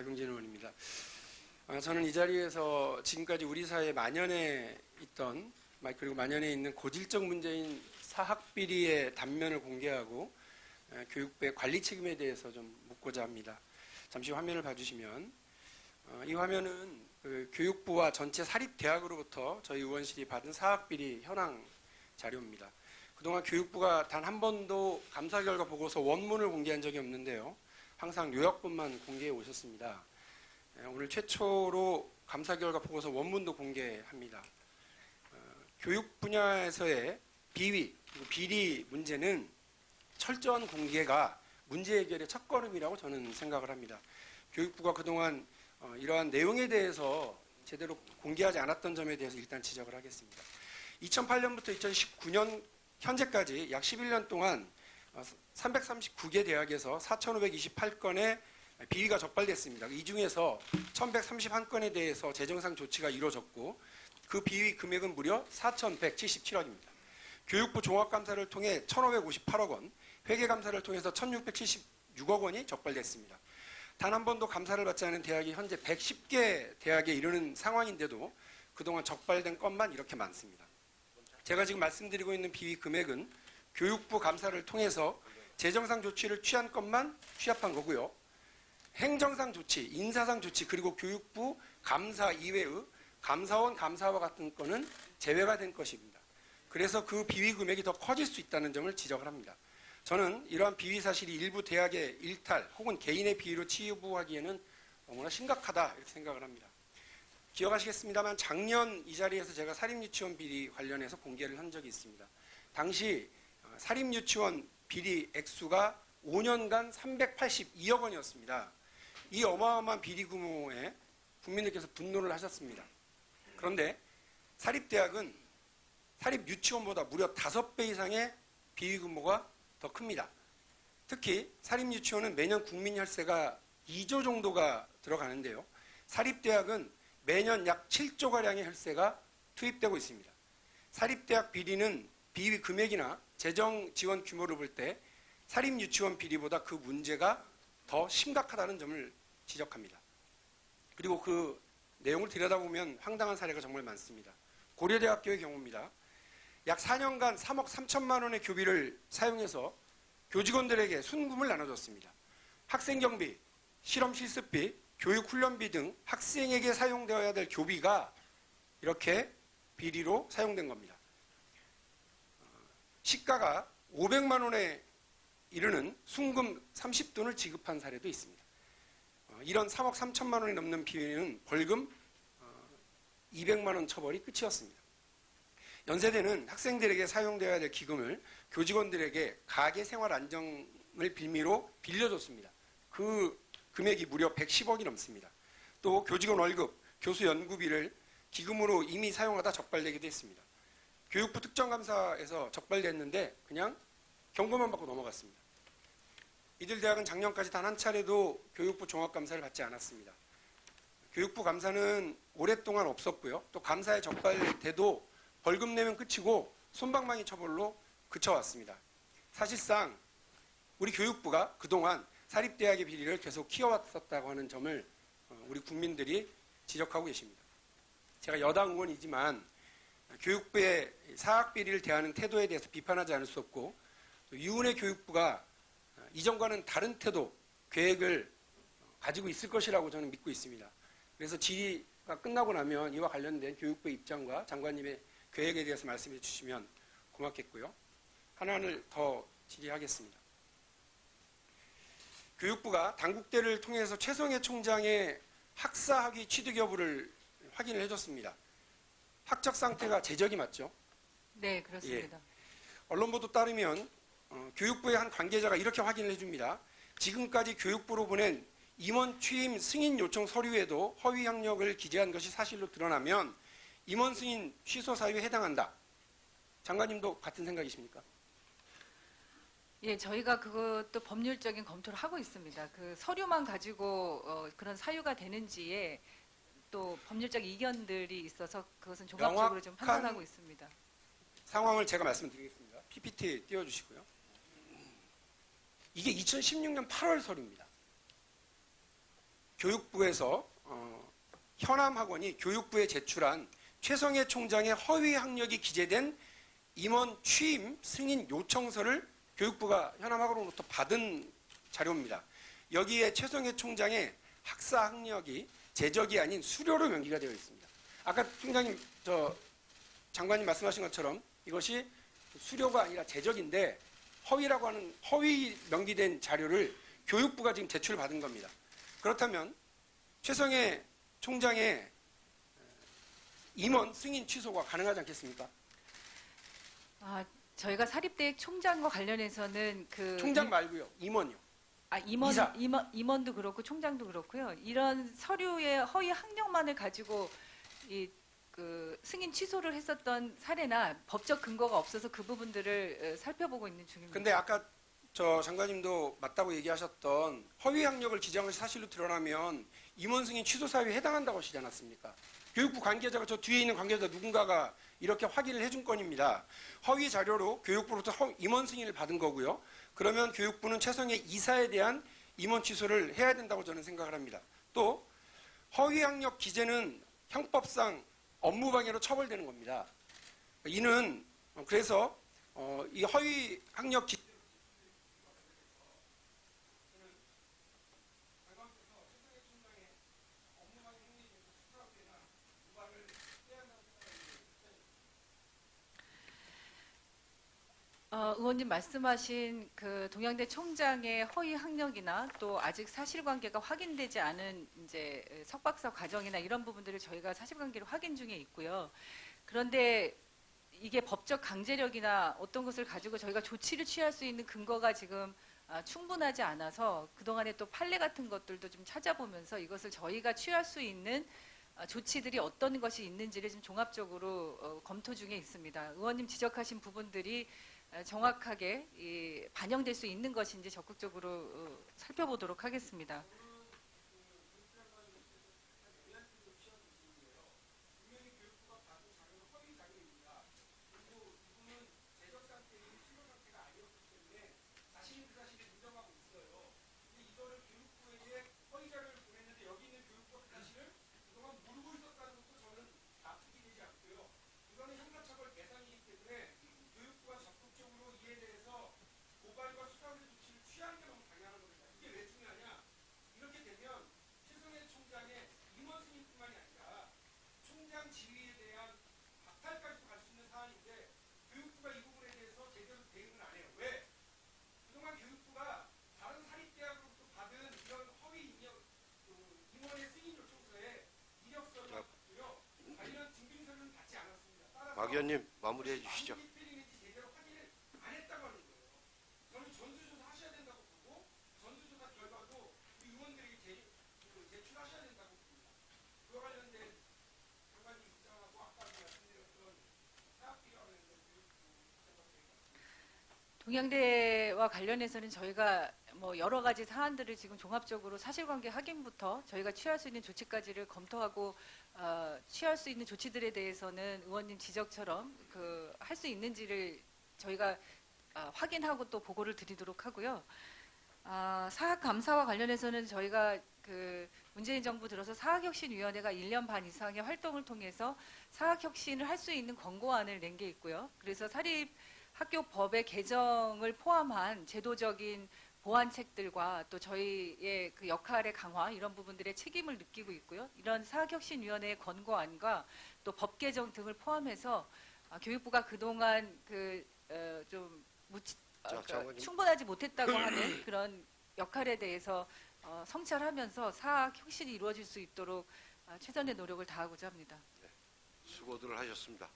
박용진 의원입니다. 저는 이 자리에서 지금까지 우리 사회에 만연해 있던 그리고 만연해 있는 고질적 문제인 사학비리의 단면을 공개하고 교육부의 관리 책임에 대해서 좀 묻고자 합니다. 잠시 화면을 봐주시면 이 화면은 교육부와 전체 사립대학으로부터 저희 의원실이 받은 사학비리 현황 자료입니다. 그동안 교육부가 단 한 번도 감사 결과 보고서 원문을 공개한 적이 없는데요. 항상 요약본만 공개해 오셨습니다. 오늘 최초로 감사 결과 보고서 원문도 공개합니다. 교육 분야에서의 비위, 그리고 비리 문제는 철저한 공개가 문제 해결의 첫걸음이라고 저는 생각을 합니다. 교육부가 그동안 이러한 내용에 대해서 제대로 공개하지 않았던 점에 대해서 일단 지적을 하겠습니다. 2008년부터 2019년 현재까지 약 11년 동안 339개 대학에서 4,528건의 비위가 적발됐습니다. 이 중에서 1,131건에 대해서 재정상 조치가 이루어졌고 그 비위 금액은 무려 4,177억입니다. 교육부 종합감사를 통해 1,558억 원, 회계감사를 통해서 1,676억 원이 적발됐습니다. 단 한 번도 감사를 받지 않은 대학이 현재 110개 대학에 이르는 상황인데도 그동안 적발된 건만 이렇게 많습니다. 제가 지금 말씀드리고 있는 비위 금액은 교육부 감사를 통해서 재정상 조치를 취한 것만 취합한 거고요. 행정상 조치, 인사상 조치, 그리고 교육부 감사 이외의 감사원 감사와 같은 건은 제외가 된 것입니다. 그래서 그 비위 금액이 더 커질 수 있다는 점을 지적을 합니다. 저는 이러한 비위 사실이 일부 대학의 일탈 혹은 개인의 비위로 치부하기에는 너무나 심각하다 이렇게 생각을 합니다. 기억하시겠습니다만 작년 이 자리에서 제가 사립유치원 비리 관련해서 공개를 한 적이 있습니다. 당시 사립유치원 비리 액수가 5년간 382억 원이었습니다. 이 어마어마한 비리 규모에 국민들께서 분노를 하셨습니다. 그런데 사립대학은 사립유치원보다 무려 5배 이상의 비위 규모가 더 큽니다. 특히 사립유치원은 매년 국민혈세가 2조 정도가 들어가는데요. 사립대학은 매년 약 7조가량의 혈세가 투입되고 있습니다. 사립대학 비리는 비위 금액이나 재정 지원 규모를 볼 때 사립유치원 비리보다 그 문제가 더 심각하다는 점을 지적합니다. 그리고 그 내용을 들여다보면 황당한 사례가 정말 많습니다. 고려대학교의 경우입니다. 약 4년간 3억 3천만 원의 교비를 사용해서 교직원들에게 순금을 나눠줬습니다. 학생경비, 실험실습비, 교육훈련비 등 학생에게 사용되어야 될 교비가 이렇게 비리로 사용된 겁니다. 시가가 500만 원에 이르는 순금 30돈을 지급한 사례도 있습니다. 이런 3억 3천만 원이 넘는 비위는 벌금 200만 원 처벌이 끝이었습니다. 연세대는 학생들에게 사용되어야 될 기금을 교직원들에게 가계 생활 안정을 빌미로 빌려줬습니다. 그 금액이 무려 110억이 넘습니다. 또 교직원 월급, 교수 연구비를 기금으로 이미 사용하다 적발되기도 했습니다. 교육부 특정감사에서 적발됐는데 그냥 경고만 받고 넘어갔습니다. 이들 대학은 작년까지 단 한 차례도 교육부 종합감사를 받지 않았습니다. 교육부 감사는 오랫동안 없었고요. 또 감사에 적발돼도 벌금 내면 끝이고 솜방망이 처벌로 그쳐왔습니다. 사실상 우리 교육부가 그동안 사립대학의 비리를 계속 키워왔었다고 하는 점을 우리 국민들이 지적하고 계십니다. 제가 여당 의원이지만 교육부의 사학비리를 대하는 태도에 대해서 비판하지 않을 수 없고 또 유은혜 교육부가 이전과는 다른 태도, 계획을 가지고 있을 것이라고 저는 믿고 있습니다. 그래서 질의가 끝나고 나면 이와 관련된 교육부의 입장과 장관님의 계획에 대해서 말씀해 주시면 고맙겠고요. 하나를 더 질의하겠습니다. 교육부가 당국대를 통해서 최성해 총장의 학사학위 취득 여부를 확인을 해줬습니다. 학적 상태가 재적이 맞죠? 네, 그렇습니다. 예. 언론 보도 따르면 교육부의 한 관계자가 이렇게 확인을 해줍니다. 지금까지 교육부로 보낸 임원 취임 승인 요청 서류에도 허위 학력을 기재한 것이 사실로 드러나면 임원 승인 취소 사유에 해당한다. 장관님도 같은 생각이십니까? 예, 저희가 그것도 법률적인 검토를 하고 있습니다. 그 서류만 가지고 그런 사유가 되는지에 또 법률적 이견들이 있어서 그것은 종합적으로 좀 판단하고 있습니다. 상황을 제가 말씀드리겠습니다. PPT 띄워주시고요. 이게 2016년 8월 서류입니다. 교육부에서 현암 학원이 교육부에 제출한 최성해 총장의 허위 학력이 기재된 임원 취임 승인 요청서를 교육부가 현암 학원으로부터 받은 자료입니다. 여기에 최성해 총장의 학사 학력이 제적이 아닌 수료로 명기가 되어 있습니다. 아까 총장님, 장관님 말씀하신 것처럼 이것이 수료가 아니라 제적인데 허위라고 하는 허위 명기된 자료를 교육부가 지금 제출받은 겁니다. 그렇다면 최성해 총장의 임원 승인 취소가 가능하지 않겠습니까? 저희가 사립대학 총장과 관련해서는 총장 말고요. 임원이요. 이사. 임원도 그렇고 총장도 그렇고요. 이런 서류의 허위 학력만을 가지고 승인 취소를 했었던 사례나 법적 근거가 없어서 그 부분들을 살펴보고 있는 중입니다. 근데 아까 장관님도 맞다고 얘기하셨던 허위 학력을 기재한 것이 사실로 드러나면 임원 승인 취소 사유에 해당한다고 하시지 않았습니까? 교육부 관계자가 저 뒤에 있는 관계자 누군가가 이렇게 확인을 해준 건입니다. 허위 자료로 교육부로부터 임원 승인을 받은 거고요. 그러면 교육부는 최성해 이사에 대한 임원 취소를 해야 된다고 저는 생각을 합니다. 또 허위 학력 기재는 형법상 업무방해로 처벌되는 겁니다. 이는 그래서 이 허위 학력 기재 의원님 말씀하신 그 동양대 총장의 허위 학력이나 또 아직 사실관계가 확인되지 않은 이제 석박사 과정이나 이런 부분들을 저희가 사실관계를 확인 중에 있고요. 그런데 이게 법적 강제력이나 어떤 것을 가지고 저희가 조치를 취할 수 있는 근거가 지금 충분하지 않아서 그동안에 또 판례 같은 것들도 좀 찾아보면서 이것을 저희가 취할 수 있는 조치들이 어떤 것이 있는지를 좀 종합적으로 검토 중에 있습니다. 의원님 지적하신 부분들이 정확하게 반영될 수 있는 것인지 적극적으로 살펴보도록 하겠습니다. 지위에 대한 박탈까지도 갈 수 있는 사안인데 교육부가 이 부분에 대해서 제대로 대응을 안 해요. 왜? 그동안 교육부가 다른 사립대학으로부터 받은 이런 허위 임원의 승인 요청서에 이력서를 받고요. 관련 증빙서류는 받지 않았습니다. 따라서 박 의원님 마무리해 주시죠. 제대로 확인을 안 했다고 하는 거예요. 저는 전수조사 하셔야 된다고 보고 전수조사 결과도 이 의원들에게 제출하셔야 된다고 봅니다. 그와 관련된 장관님 입장하고 아까 말씀드렸던 사학비리와 관련된 동양대와 관련해서는 저희가 뭐 여러 가지 사안들을 지금 종합적으로 사실관계 확인부터 저희가 취할 수 있는 조치까지를 검토하고 취할 수 있는 조치들에 대해서는 의원님 지적처럼 할 수 있는지를 저희가 확인하고 또 보고를 드리도록 하고요. 사학 감사와 관련해서는 저희가 문재인 정부 들어서 사학혁신위원회가 1년 반 이상의 활동을 통해서 사학혁신을 할 수 있는 권고안을 낸 게 있고요. 그래서 사립학교법의 개정을 포함한 제도적인 보완책들과 또 저희의 그 역할의 강화 이런 부분들의 책임을 느끼고 있고요. 이런 사학혁신위원회의 권고안과 또 법 개정 등을 포함해서 교육부가 그동안 충분하지 못했다고 하는 그런 역할에 대해서 성찰하면서 사학 혁신이 이루어질 수 있도록 최선의 노력을 다하고자 합니다. 수고들 하셨습니다.